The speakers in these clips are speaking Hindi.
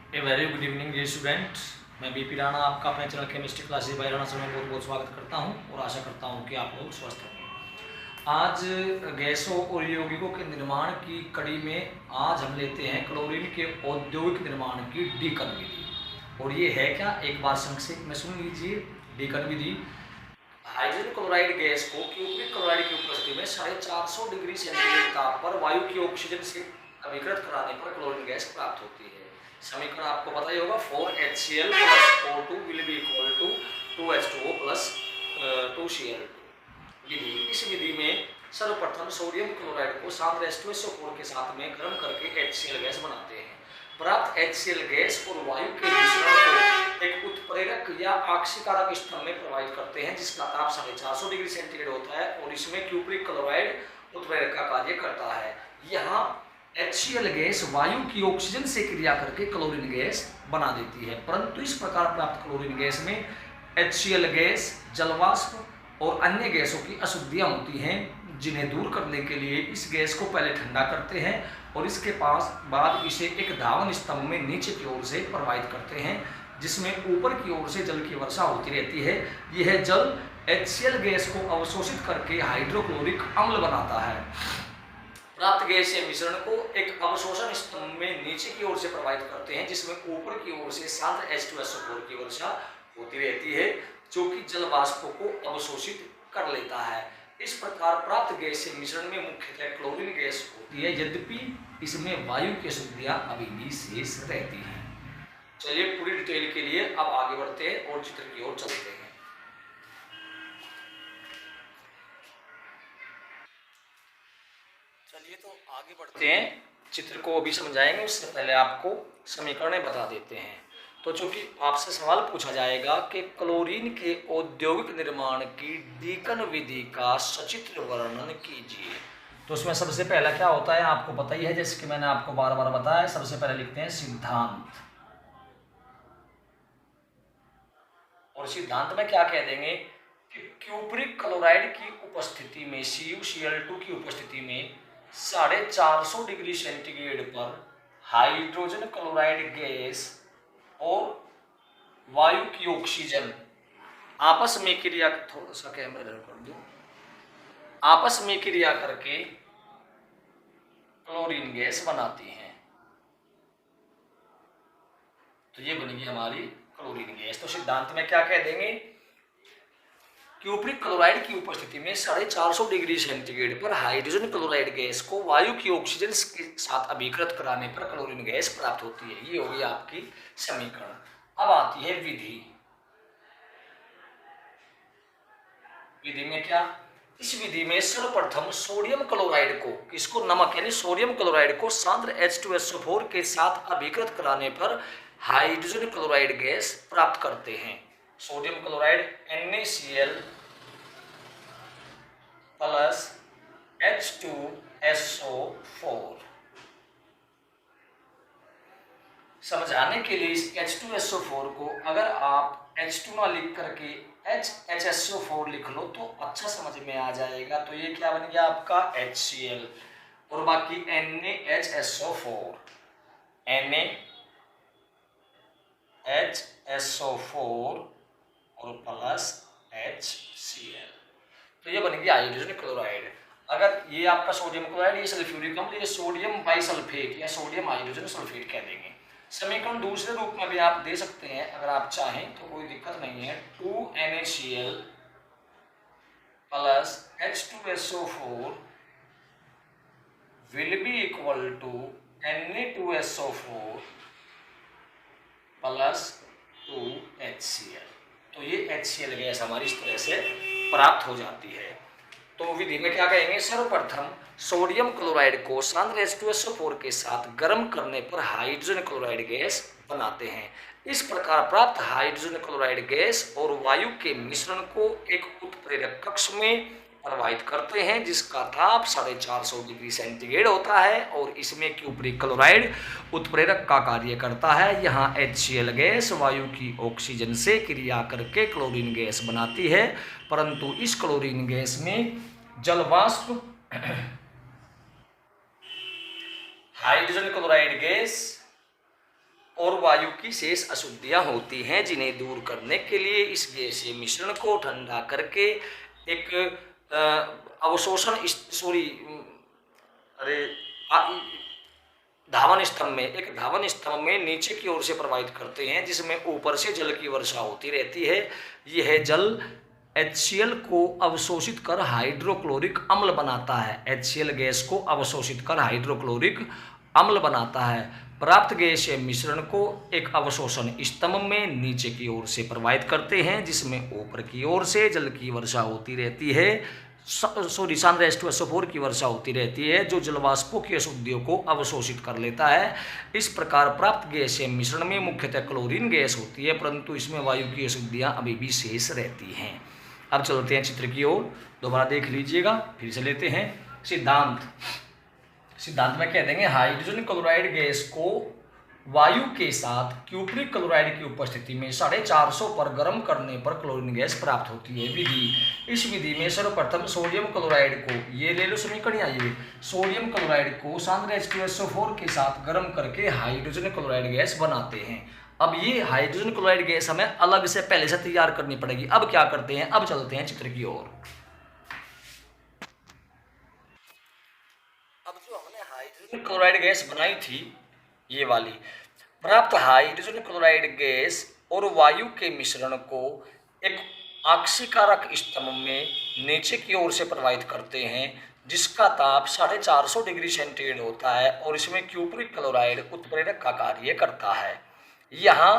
ए very good evening dear student. मैं बीपी राणा आपका अपने channel chemistry classes by Rana sir में बहुत बहुत स्वागत करता हूं और आशा करता हूं कि आप लोग स्वस्थ होंगे। आज गैसों और यौगिकों के निर्माण की कड़ी में आज हम लेते हैं क्लोरीन के औद्योगिक निर्माण की डीकन विधि। और ये है क्या, एक बार संक्षेप में सुन लीजिए। डीकन विधि हाइड्रोजन क्लोराइड गैस को क्यूप्रिक क्लोराइड की उपस्थिति में 450 डिग्री सेंटीग्रेड ताप पर वायु की ऑक्सीजन से अभिकृत कराने पर क्लोरीन गैस प्राप्त होती है। समीकरण आपको पता ही होगा, 4HCl plus O2 will be equal to 2H2O plus 2Cl2 विधि। इस विधि में सर्वप्रथम सोडियम क्लोराइड को सांद्र H2SO4 के साथ में गर्म करके HCl गैस बनाते हैं। प्राप्त HCl गैस और वायु के मिश्रण को एक उत्प्रेरक या आक्सीकारक स्तंभ में प्रवाहित करते हैं जिसका ताप 450 डिग्री सेंटीग्रेड होता है और इसमें क्यूप्रिक क्लोराइड उत्प्रेरक का कार्य करता है। यहाँ HCl गैस वायु की ऑक्सीजन से क्रिया करके क्लोरीन गैस बना देती है, परंतु इस प्रकार प्राप्त क्लोरीन गैस में HCl गैस, जलवाष्प और अन्य गैसों की अशुद्धियां होती हैं, जिन्हें दूर करने के लिए इस गैस को पहले ठंडा करते हैं और इसके बाद इसे एक धावन स्तंभ में नीचे की ओर से प्रवाहित करते हैं, जिसमें ऊपर की ओर से जल की वर्षा होती रहती है। यह जल HCl गैस को अवशोषित करके हाइड्रोक्लोरिक अम्ल बनाता है। प्राप्त गैस या मिश्रण को एक अवशोषण स्तंभ में नीचे की ओर से प्रवाहित करते हैं, जिसमें ऊपर की ओर से सांद्र H2SO4 की वर्षा होती रहती है, जो कि जल वाष्पों को अवशोषित कर लेता है। इस प्रकार प्राप्त गैस या मिश्रण में मुख्यतः क्लोरीन गैस होती है, यद्यपि इसमें वायु की अशुद्धियां अभी भी शेष रहती हैं। चलिए पूरी डिटेल के लिए अब आगे बढ़ते हैं और चित्र की ओर चलते हैं। चलिए तो आगे बढ़ते हैं, चित्र को अभी समझाएंगे, उससे पहले आपको समीकरण बता देते हैं। तो चूंकि आपसे सवाल पूछा जाएगा कि क्लोरीन के औद्योगिक निर्माण की डीकन विधि का सचित्र वर्णन कीजिए, तो उसमें सबसे पहला क्या होता है आपको पता ही है, जैसे कि मैंने आपको बार बार बताया। सबसे पहले लिखते हैं सिद्धांत, और सिद्धांत में क्या कह देंगे कि क्यूप्रिक क्लोराइड की उपस्थिति में CuCl2 की उपस्थिति में 450 डिग्री सेंटीग्रेड पर हाइड्रोजन क्लोराइड गैस और वायु की ऑक्सीजन आपस में क्रिया, थोड़ा सा कैमरा कर दो, आपस में क्रिया करके क्लोरीन गैस बनाती हैं। तो ये बनेगी हमारी क्लोरीन गैस। तो सिद्धांत में क्या कह देंगे, क्यूप्रिक क्लोराइड की उपस्थिति में 450 डिग्री सेंटीग्रेड पर हाइड्रोजन क्लोराइड गैस को वायु की ऑक्सीजन के साथ अभिकृत कराने पर क्लोरीन गैस प्राप्त होती है। ये होगी आपकी समीकरण। अब आती है विधि। विधि में क्या, इस विधि में सर्वप्रथम सोडियम क्लोराइड को, किसको, नमक यानी सोडियम क्लोराइड को सांद्र H2SO4 के साथ अभिकृत कराने पर हाइड्रोजन क्लोराइड गैस प्राप्त करते हैं। Sodium chloride NaCl plus H2SO4। समझाने के लिए इस H2SO4 को अगर आप H2 ना लिख करके HSO4 लिख लो तो अच्छा समझ में आ जाएगा। तो ये क्या बन गया आपका HCl, और बाकी NaHSO4 NaHSO4 और प्लस HCl, तो ये बनेगी हाइड्रोजन क्लोराइड। अगर ये आपका सोडियम क्लोराइड, ये सल्फ्यूरिक अम्ल, ये सोडियम बाइसल्फेट या सोडियम हाइड्रोजन सल्फेट कह देंगे। समीकरण दूसरे रूप में भी आप दे सकते हैं अगर आप चाहें तो, कोई दिक्कत नहीं है। 2NaCl plus H2SO4 will be equal to Na2SO4 plus 2HCl। तो ये HCl गैस हमारी इस तरह से प्राप्त हो जाती है। तो विधि में क्या कहेंगे, सर्वप्रथम सोडियम क्लोराइड को सांद्र H2SO4 के साथ गर्म करने पर हाइड्रोजन क्लोराइड गैस बनाते हैं। इस प्रकार प्राप्त हाइड्रोजन क्लोराइड गैस और वायु के मिश्रण को एक उत्प्रेरक कक्ष में प्रवाहित करते हैं, जिसका ताप 450 डिग्री सेंटीग्रेड होता है और इसमें क्यूप्रिक क्लोराइड उत्प्रेरक का कार्य करता है। यहाँ HCl गैस वायु की ऑक्सीजन से क्रिया करके क्लोरीन गैस बनाती है, परंतु इस क्लोरीन गैस में जल वाष्प, हाइड्रोजन क्लोराइड गैस और वायु की शेष अशुद्धियां होती हैं, जिन्हें दूर करने के लिए इस गैसीय मिश्रण को ठंडा करके एक अवशोषण धावन स्तंभ में नीचे की ओर से प्रवाहित करते हैं, जिसमें ऊपर से जल की वर्षा होती रहती है। यह जल HCl को अवशोषित कर हाइड्रोक्लोरिक अम्ल बनाता है। HCl गैस को अवशोषित कर हाइड्रोक्लोरिक अम्ल बनाता है। प्राप्त गैसीय मिश्रण को एक अवशोषण स्तंभ में नीचे की ओर से प्रवाहित करते हैं, जिसमें ऊपर की ओर से जल की वर्षा होती रहती है, सांद्र H2SO4 की वर्षा होती रहती है, जो जलवाष्पों की अशुद्धियों को अवशोषित कर लेता है। इस प्रकार प्राप्त गैसीय मिश्रण में मुख्यतः क्लोरीन गैस होती है, परंतु इसमें वायु की अशुद्धियां अभी भी शेष रहती हैं। अब चलते हैं चित्र की ओर, दोबारा देख लीजिएगा, फिर से लेते हैं। सिद्धांत में कह देंगे हाइड्रोजन क्लोराइड गैस को वायु के साथ क्यूप्रिक क्लोराइड की उपस्थिति में 450 पर गर्म करने पर क्लोरीन गैस प्राप्त होती है। विधि, इस विधि में सर्वप्रथम सोडियम क्लोराइड को, ये ले लो समीकरण, आइए, सोडियम क्लोराइड को सांद्र H2SO4 के साथ गर्म करके हाइड्रोजन क्लोराइड गैस बनाते हैं। अब ये हाइड्रोजन क्लोराइड गैस हमें अलग से पहले से तैयार करनी पड़ेगी। अब क्या करते हैं, अब चलते हैं चित्र की ओर। अब जो हमने हाइड्रोजन क्लोराइड गैस बनाई थी, ये वाली, प्राप्त हाइड्रोजन क्लोराइड गैस और वायु के मिश्रण को एक आक्सीकारक स्तंभ में नीचे की ओर से प्रवाहित करते हैं, जिसका ताप 450 डिग्री सेंटीग्रेड होता है, और इसमें क्यूप्रिक क्लोराइड उत्प्रेरक का कार्य करता है। यहाँ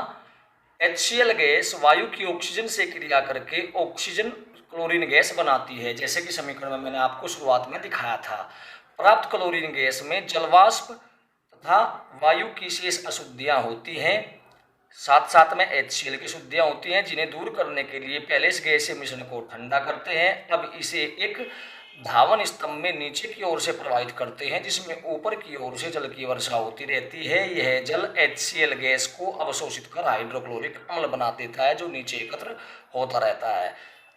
HCl गैस वायु की ऑक्सीजन से क्रिया करके ऑक्सीजन क्लोरीन गैस बनाती है, जैसे कि समीकरण में मैंने आपको शुरुआत में दिखाया था। प्राप्त क्लोरीन गैस में जलवाष्प तथा वायु की शेष अशुद्धियां होती हैं, साथ साथ में HCl की शुद्धियां होती हैं, जिन्हें दूर करने के लिए पहले इस गैसीय मिश्रण को ठंडा करते हैं। अब इसे एक धावन स्तंभ में नीचे की ओर से प्रवाहित करते हैं, जिसमें ऊपर की ओर से जल की वर्षा होती रहती है। यह जल HCl गैस को अवशोषित कर हाइड्रोक्लोरिक अम्ल बना देता है, जो नीचे एकत्र होता रहता है।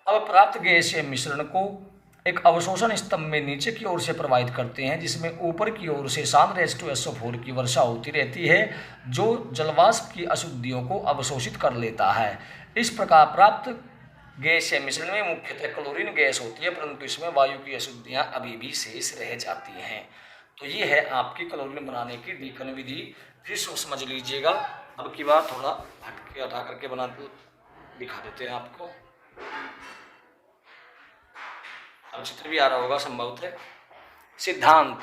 अब प्राप्त गैसीय मिश्रण को एक अवशोषण स्तंभ में नीचे की ओर से प्रवाहित करते हैं, जिसमें ऊपर की ओर से सांद्र H2SO4 की वर्षा होती रहती है, जो जलवाष्प की अशुद्धियों को अवशोषित कर लेता है। इस प्रकार प्राप्त गैसीय मिश्रण में मुख्यतः क्लोरीन गैस होती है, परंतु इसमें वायु की अशुद्धियां अभी भी शेष रह जाती हैं। तो ये है आपकी क्लोरीन बनाने की डीकन विधि। फिर से समझ लीजिएगा, अब की बार थोड़ा हट के हटा करके बना दिखा देते हैं आपको। अब चित्र भी आ रहा होगा संभवतः। सिद्धांत,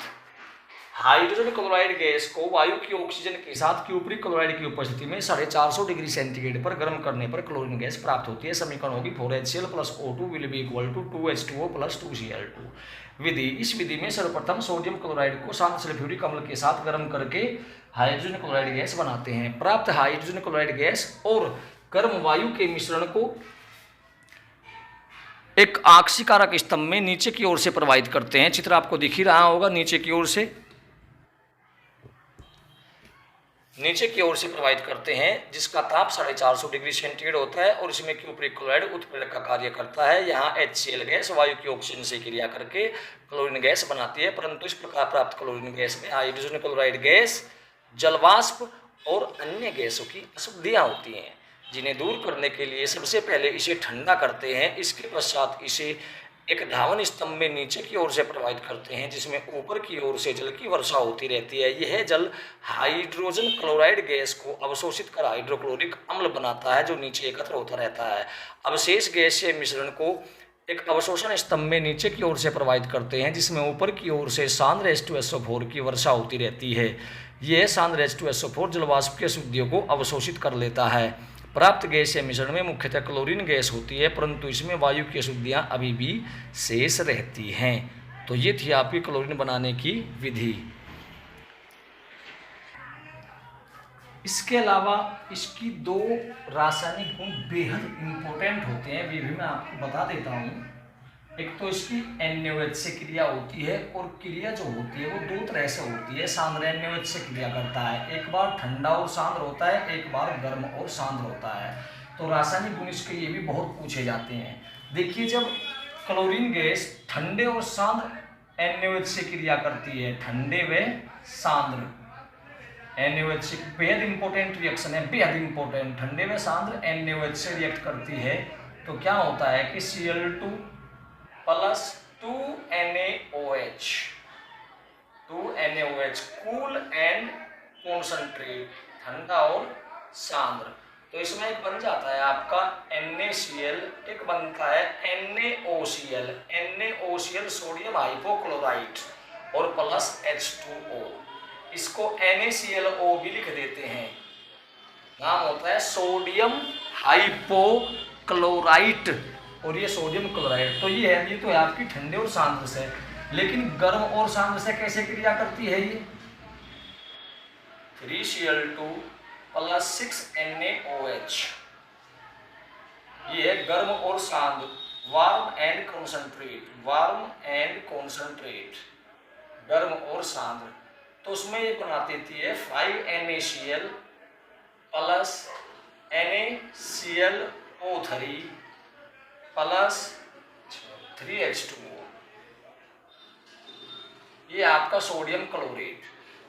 हाइड्रोजन क्लोराइड गैस को वायु की ऑक्सीजन के साथ क्यूप्रिक क्लोराइड की उपस्थिति में 450 डिग्री सेंटीग्रेड पर गर्म करने पर क्लोरीन गैस प्राप्त होती है। समीकरण होगी 4HCl + O2 will be equal to 2H2O + 2Cl2। विधि, इस विधि में सर्वप्रथम सोडियम क्लोराइड को शांत सल्फ्यूरिक अम्ल के साथ गर्म करके हाइड्रोजन क्लोराइड गैस बनाते हैं। प्राप्त हाइड्रोजन क्लोराइड गैस और गर्म वायु के मिश्रण को एक आक्सीकारक स्तंभ में नीचे की ओर से प्रवाहित करते हैं। चित्र आपको दिख ही रहा होगा, नीचे की ओर से प्रवाहित करते हैं, जिसका ताप 450 डिग्री सेंटीग्रेड होता है, और इसमें क्यूप्रिक क्लोराइड उत्प्रेरक का कार्य करता है। यहाँ HCl गैस वायु की ऑक्सीजन से क्रिया करके क्लोरीन गैस बनाती है, परंतु इस प्रकार प्राप्त क्लोरीन गैस में हाइड्रोजन क्लोराइड गैस, जलवाष्प और अन्य गैसों की अशुद्धियां होती हैं, जिन्हें दूर करने के लिए सबसे पहले इसे ठंडा करते हैं। इसके पश्चात इसे एक धावन स्तंभ में नीचे की ओर से प्रवाहित करते हैं, जिसमें ऊपर की ओर से जल की वर्षा होती रहती है। यह जल हाइड्रोजन क्लोराइड गैस को अवशोषित कर हाइड्रोक्लोरिक अम्ल बनाता है, जो नीचे एकत्र होता रहता है। अवशेष गैसीय मिश्रण को एक अवशोषण स्तंभ में नीचे की ओर से प्रवाहित करते हैं, जिसमें ऊपर की ओर से सांद्र H2SO4 की वर्षा होती रहती है। यह सांद्र H2SO4 जलवाष्प की अशुद्धियों को अवशोषित कर लेता है। प्राप्त गैसीय मिश्रण में मुख्यतः क्लोरीन गैस होती है, परंतु इसमें वायु की अशुद्धियां अभी भी शेष रहती हैं। तो ये थी आपकी क्लोरीन बनाने की विधि। इसके अलावा इसकी 2 रासायनिक गुण बेहद इंपॉर्टेंट होते हैं, वे भी मैं आपको बता देता हूँ। एक तो इसकी NaOH से क्रिया होती है, और क्रिया जो होती है वो 2 तरह से होती है। सांद्र NaOH से क्रिया करता है, एक बार ठंडा और सांद्र होता है, एक बार गर्म और सांद्र होता है। तो रासायनिक गुण इसके ये भी बहुत पूछे जाते हैं। देखिए, जब क्लोरीन गैस ठंडे और सांद्र NaOH से क्रिया करती है, ठंडे व सांद्र, NaOH बेहद इंपॉर्टेंट रिएक्शन है, बेहद इंपॉर्टेंट। ठंडे में सांद्र NaOH से रिएक्ट करती है तो क्या होता है कि Cl2 plus 2NaOH cool and concentrate, ठंडा और सांद्र। तो इसमें एक बन जाता है आपका NaCl, एक बनता है NaOCl सोडियम हाइपोक्लोराइट और प्लस H2O, इसको NaClO भी लिख देते हैं, नाम होता है सोडियम हाइपोक्लोराइट और ये सोडियम क्लोराइड। तो ये तो है आपकी ठंडे और सांद्र से, लेकिन गर्म और सांद्र से कैसे क्रिया करती है ये? 3Cl2 प्लस 6NaOH, ये है गर्म और सांद्र, वार्म एंड कॉन्सेंट्रेट, गर्म और सांद्र। तो उसमें ये बना देती है 5NaCl plus NaClO3 plus 3H2O, ये आपका सोडियम क्लोरेट।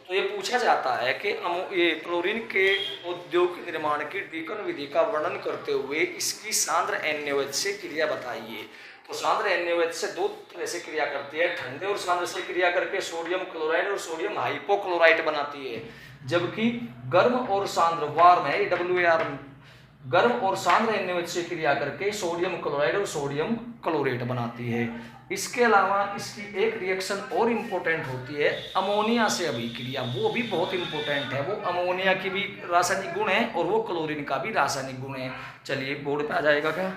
तो ये पूछा जाता है कि ये क्लोरीन के औद्योगिक निर्माण की डीकन विधि का वर्णन करते हुए इसकी सांद्र NaOH से क्रिया बताइए। तो सांद्र NaOH से दो तरह से क्रिया करती है, ठंडे और सांद्र से क्रिया करके सोडियम क्लोराइड और सोडियम हाइपोक्लोराइट बनाती है, जबकि गर्म और सांद्र वार्म है WAR, गर्म और सांद्र NaOH से क्रिया करके सोडियम क्लोराइड और सोडियम क्लोरेट बनाती है। इसके अलावा इसकी एक रिएक्शन और इम्पोर्टेंट होती है अमोनिया से अभिक्रिया, वो भी बहुत इम्पोर्टेंट है। वो अमोनिया की भी रासायनिक गुण है और वो क्लोरीन का भी रासायनिक गुण है। चलिए बोर्ड पे आ जाएगा क्या?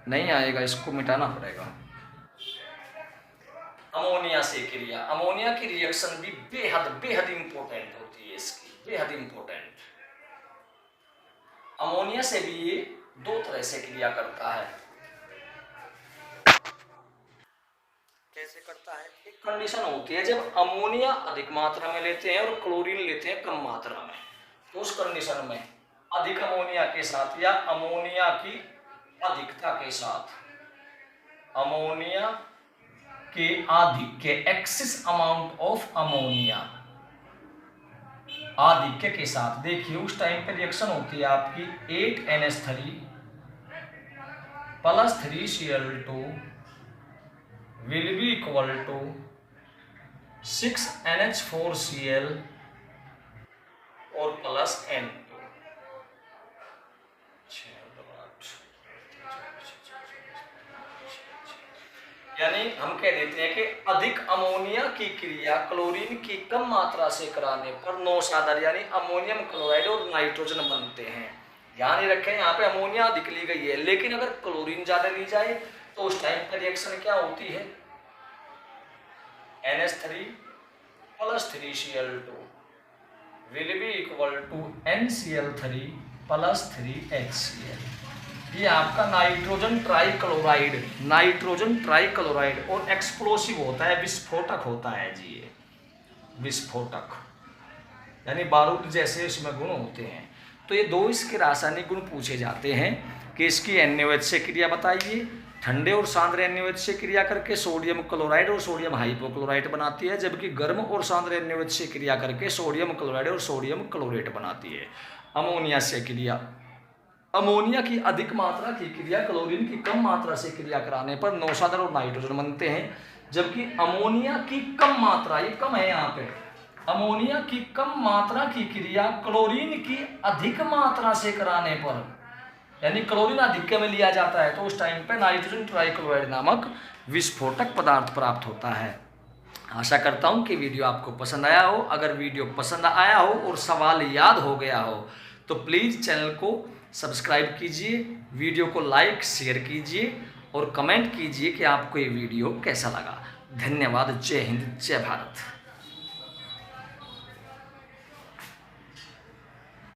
नहीं आएगा, इसको मिटाना पड़ेगा। अमोनिया से क्रिया, अमोनिया की रिएक्शन भी बेहद इंपॉर्टेंट होती है, इसकी बेहद इंपॉर्टेंट। अमोनिया से भी ये दो तरह से क्रिया करता है। कैसे करता है? एक कंडीशन होती है जब अमोनिया अधिक मात्रा में लेते हैं और क्लोरीन लेते हैं कम मात्रा में, तो उस कंडीशन में अधिक अमोनिया के साथ या अमोनिया की अधिकता के साथ, अमोनिया के आधिक्य एक्सेस अमाउंट ऑफ अमोनिया, आधिक्य के साथ, देखिए उस टाइम पे रिएक्शन होती है आपकी 8NH3 plus 3Cl2 will be equal to 6NH4Cl और प्लस N2। यानी हम कह देते हैं कि अधिक अमोनिया की क्रिया क्लोरीन की कम मात्रा से कराने पर नौसादर यानी अमोनियम क्लोराइड और नाइट्रोजन बनते हैं। ध्यान ही रखें, यहाँ पे अमोनिया अधिक ली गई है, लेकिन अगर क्लोरीन ज्यादा ली जाए तो उस टाइम पर रिएक्शन क्या होती है? NH3 plus 3Cl2 will be equal to NCl3 plus 3HCl। ये आपका नाइट्रोजन ट्राइक्लोराइड और एक्सप्लोसिव होता है, विस्फोटक होता है जी, ये विस्फोटक यानी बारूद जैसे इसमें गुण होते हैं। तो ये दो इसके रासायनिक गुण पूछे जाते हैं कि इसकी NaOH से क्रिया बताइए। ठंडे और सांद्र NaOH से क्रिया करके सोडियम क्लोराइड और सोडियम हाइपोक्लोराइट बनाती है, जबकि गर्म और सांद्र NaOH से क्रिया करके सोडियम क्लोराइड और सोडियम क्लोरेट बनाती है। अमोनिया से क्रिया, अमोनिया की अधिक मात्रा की क्रिया क्लोरीन की कम मात्रा से क्रिया कराने पर नौसादर और नाइट्रोजन बनते हैं, जबकि अमोनिया की कम मात्रा, ये कम है यहाँ पे, अमोनिया की कम मात्रा की क्रिया क्लोरीन की अधिक मात्रा से कराने पर, यानी क्लोरीन अधिक में लिया जाता है, तो उस टाइम पे नाइट्रोजन ट्राइक्लोराइड नामक विस्फोटक पदार्थ प्राप्त होता है। आशा करता हूँ कि वीडियो आपको पसंद आया हो। अगर वीडियो पसंद आया हो और सवाल याद हो गया हो तो प्लीज़ चैनल को सब्सक्राइब कीजिए, वीडियो को लाइक शेयर कीजिए और कमेंट कीजिए कि आपको ये वीडियो कैसा लगा। धन्यवाद। जय हिंद, जय भारत।